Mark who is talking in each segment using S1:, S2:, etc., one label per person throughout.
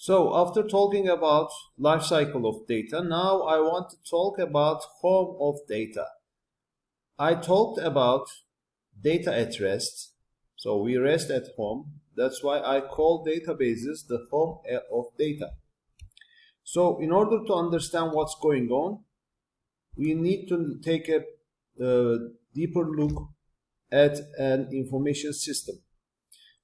S1: So after talking about life cycle of data, now I want to talk about home of data. I talked about data at rest. So we rest at home. That's why I call databases the home of data. So in order to understand what's going on, we need to take a deeper look at an information system.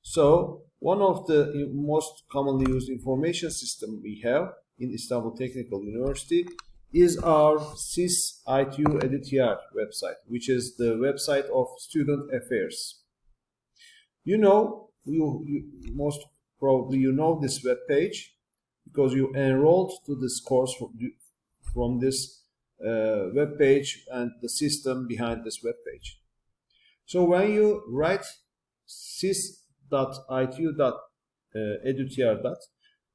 S1: So one of the most commonly used information system we have in Istanbul Technical University is our SIS ITU EDTR website, which is the website of student affairs. You know, most probably you know this web page because you enrolled to this course from this web page and the system behind this web page. So when you write sis.itu.edutr.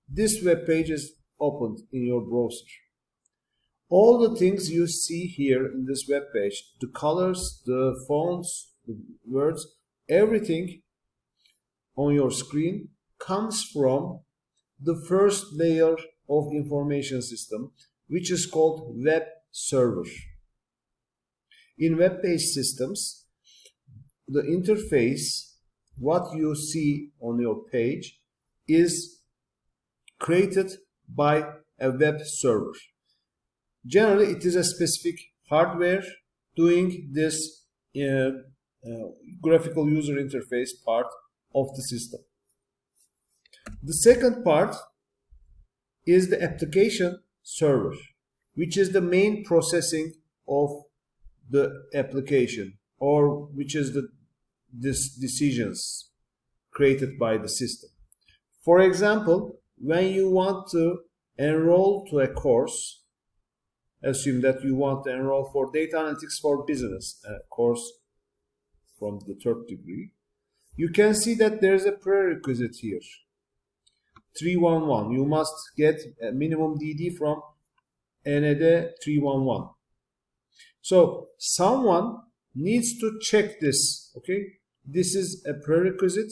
S1: This web page is opened in your browser. All the things you see here in this web page, the colors, the fonts, the words, everything on your screen comes from the first layer of information system, which is called web server. In web-based systems, the interface, what you see on your page, is created by a web server. Generally, it is a specific hardware doing this graphical user interface part of the system. The second part is the application server, which is the main processing of the application, or which is these decisions created by the system. For example, when you want to enroll to a course, assume that you want to enroll for data analytics for business, a course from the 3rd degree, you can see that there is a prerequisite here. 311, you must get a minimum DD from END213. So someone needs to check this, okay? This is a prerequisite.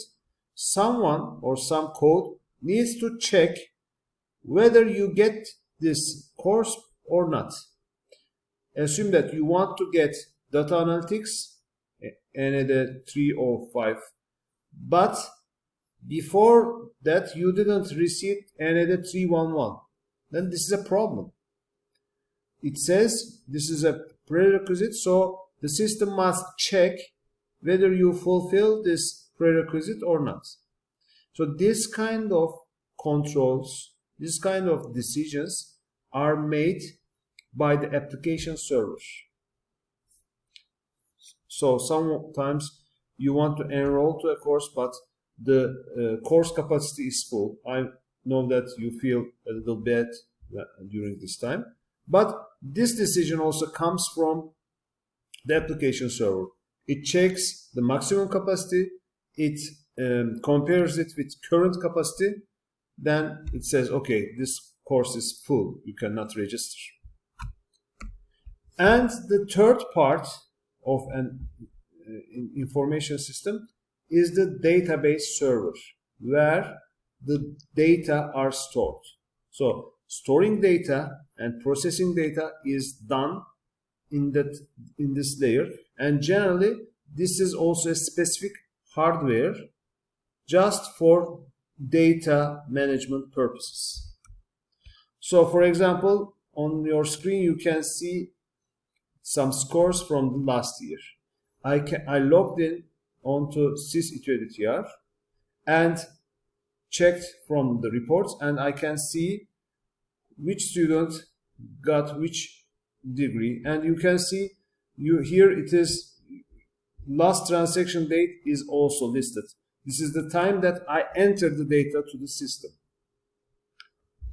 S1: Someone or some code needs to check whether you get this course or not. Assume that you want to get data analytics, END305, but before that you didn't receive END311. Then this is a problem. It says this is a prerequisite, so the system must check whether you fulfill this prerequisite or not. So this kind of controls, this kind of decisions are made by the application server. So sometimes you want to enroll to a course, but the course capacity is full. I know that you feel a little bad during this time, but this decision also comes from the application server. It checks the maximum capacity, it compares it with current capacity, then it says, okay, this course is full, you cannot register. And the third part of an information system is the database server, where the data are stored. So storing data and processing data is done in this layer, and generally this is also a specific hardware just for data management purposes. So for example, on your screen you can see some scores from the last year. I logged in onto SIS ITU EDTR and checked from the reports, and I can see which student got which degree, and you can see here it is last transaction date is also listed. This is the time that I entered the data to the system.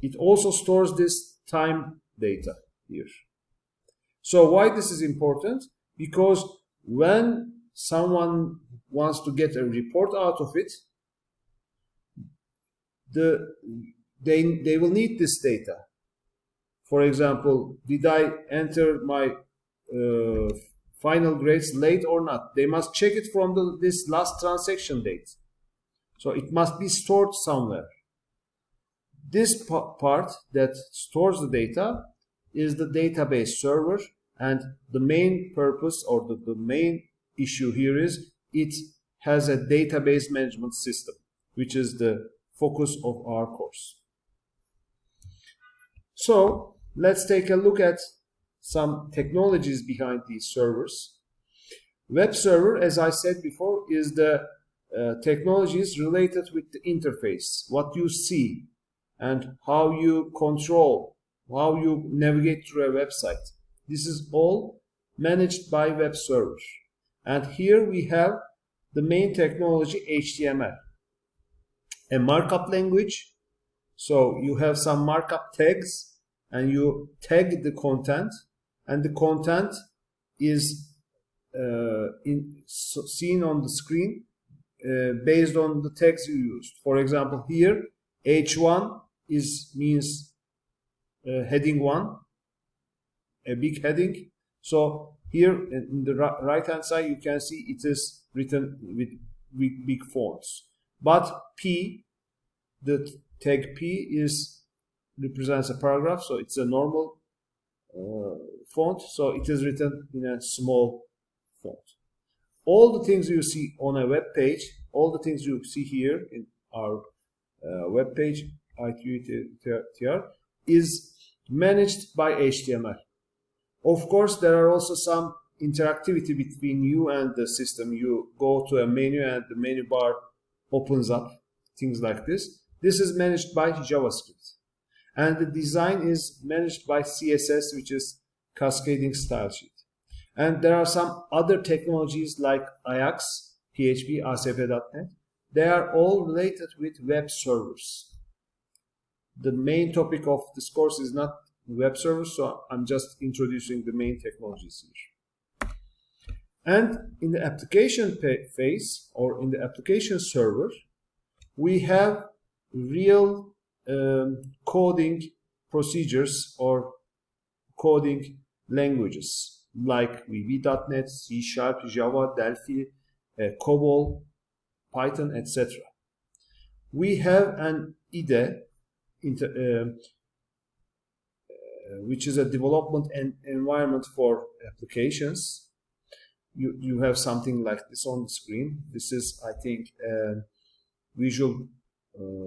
S1: It also stores this time data here. So why this is important? Because when someone wants to get a report out of it, they will need this data. For example, did I enter my final grades late or not? They must check it from this last transaction date. So it must be stored somewhere. This part that stores the data is the database server, and the main purpose or the main issue here is it has a database management system, which is the focus of our course. So let's take a look at some technologies behind these servers. Web server, as I said before, is the technologies related with the interface, what you see and how you control, how you navigate through a website. This is all managed by web server. And here we have the main technology, HTML, a markup language. So you have some markup tags and you tag the content, and the content is seen on the screen based on the tags you used. For example, here H1 means heading 1, a big heading. So here in the right hand side you can see it is written with big fonts. But P, the tag P represents a paragraph, so it's a normal font, so it is written in a small font. All the things you see on a web page, all the things you see here in our web page, END213, is managed by HTML. Of course, there are also some interactivity between you and the system. You go to a menu and the menu bar opens up, things like this. This is managed by JavaScript. And the design is managed by CSS, which is Cascading Style Sheet. And there are some other technologies like Ajax, PHP, ASP.NET. They are all related with web servers. The main topic of this course is not web servers, so I'm just introducing the main technologies here. And in the application phase, or in the application server, we have real coding procedures or coding languages like VB.NET, C#, Java, Delphi, COBOL, Python, etc. We have an IDE, which is a development environment for applications. You have something like this on the screen. This is, I think, Visual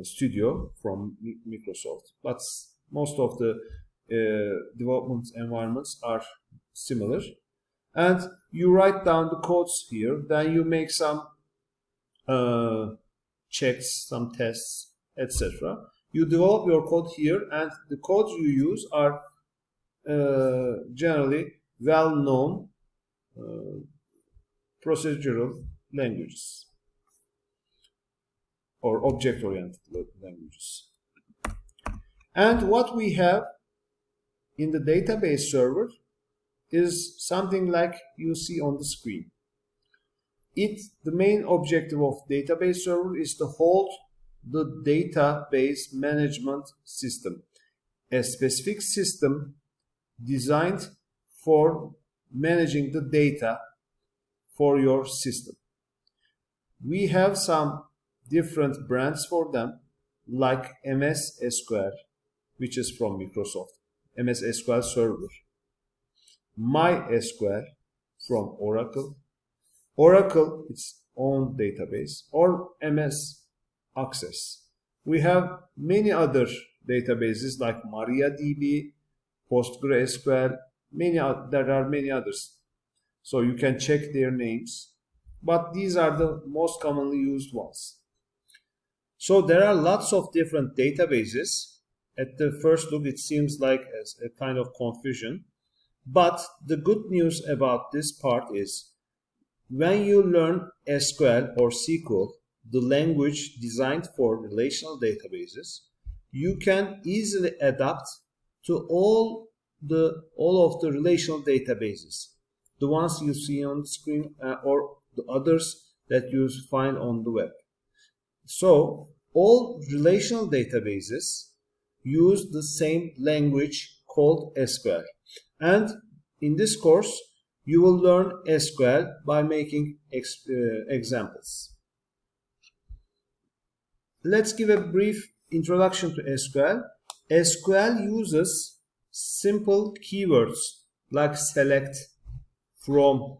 S1: Studio from Microsoft, but most of the development environments are similar. And you write down the codes here, then you make some checks, some tests, etc. You develop your code here, and the codes you use are generally well-known procedural languages or object-oriented languages. And what we have in the database server is something like you see on the screen. The main objective of database server is to hold the database management system, a specific system designed for managing the data for your system. We have some different brands for them, like MS SQL, which is from Microsoft, MS SQL Server, MySQL from Oracle, its own database, or MS Access. We have many other databases like MariaDB, PostgreSQL, there are many others. So you can check their names, but these are the most commonly used ones. So there are lots of different databases. At the first look, it seems like a kind of confusion. But the good news about this part is when you learn SQL or SQL, the language designed for relational databases, you can easily adapt to all of the relational databases, the ones you see on the screen or the others that you find on the web. So all relational databases use the same language called SQL. And in this course, you will learn SQL by making examples. Let's give a brief introduction to SQL. SQL uses simple keywords like select, from,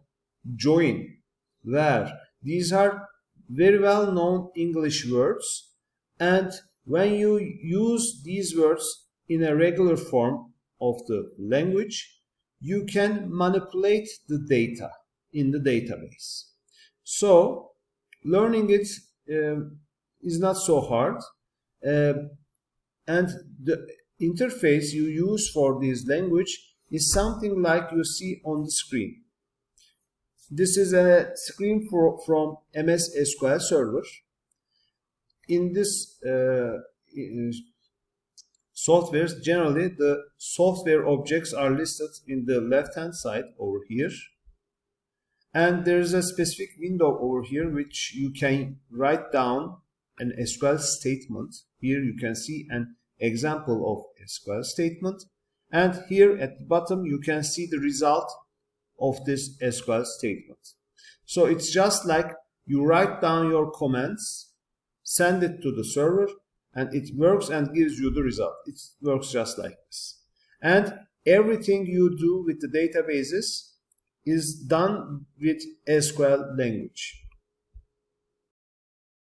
S1: join, where. These are very well known English words, and when you use these words in a regular form of the language, you can manipulate the data in the database. So learning it is not so hard, and the interface you use for this language is something like you see on the screen. This is a screen from MS SQL Server. In this software, generally the software objects are listed in the left-hand side over here. And there is a specific window over here which you can write down an SQL statement. Here you can see an example of SQL statement. And here at the bottom you can see the result of this SQL statement. So it's just like you write down your comments, send it to the server, and it works and gives you the result. It works just like this. And everything you do with the databases is done with SQL language.